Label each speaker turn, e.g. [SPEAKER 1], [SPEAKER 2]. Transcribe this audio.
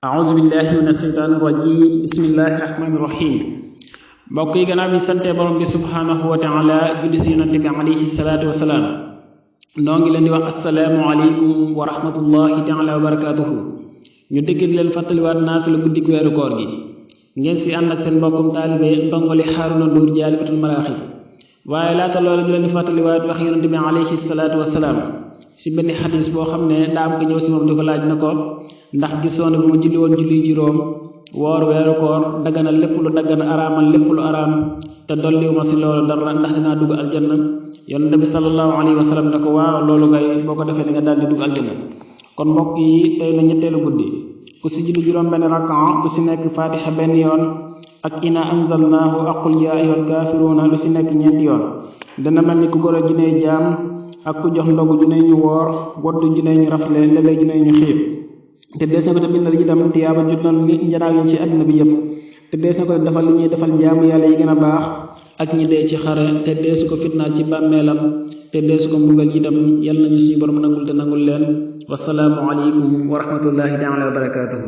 [SPEAKER 1] a'uuzu billahi mina shaytaani rajiim bismillahi rahmaani rahiim mbokk yi gannaaw bi sante borom bi subhaanahu wa taala julli si yonante bi alayhi salaatu wa salaam noo ngi leen di wax assalaamu aleykum wa rahmatullahi taala wa barakaatuhu ñu dëkk di leen fàttaliwaat naafila guddik weeru koor gi ngeen si ànd ak seen mbokkum taalibe ndongoli Haaruna Nduur Jaalibatul Maraaxib waaye laata loolu di leen di fàttaliwaat wax yonante bi alayhi salaatu wa salaam si benn xadis boo xam ne daa am ko ñëw si moom di ko laaj na ko ndax gisoon bu ma julli woon julli juróom woor weeru koor daganal lépp lu dagan araamal lépp lu araam te dolliwu ma si loolu dara ndax dinaa dugg aljanna yonent bi sallallahu alayhi wa sallam ne ko waaw loolu ngay boo ko defee di nga daal di dugg aljanna kon mbokk yi tey la ñetteelu guddi ku si julli juróom benn rakaa lu si nekk fatiha benn yoon ak ina anzalnaahu ak qul yaa ayyuhal kaafiruuna lu si nekk ñeenti yoon dana mel ni ku góor a juney jaam ak ku jox ndogu juney ñu woor waddu juney ñu rafle léeg-léeg juney ñu xiif te dees na ko te bindal itam tiyaaba jot na ni njanaaw yi ci àdduna bi yëpp te dees na ko defal li ñuy defal jaamu yàlla yi gën a baax ak ñi dee ci xare te deesu ko fitnaal ci bàmmeelam te deesu ko mbugal itam yal nañu suñu borom nangul te nangul leen wasalaamu aleykum wa rahmatullahi taala wa barakaatuhu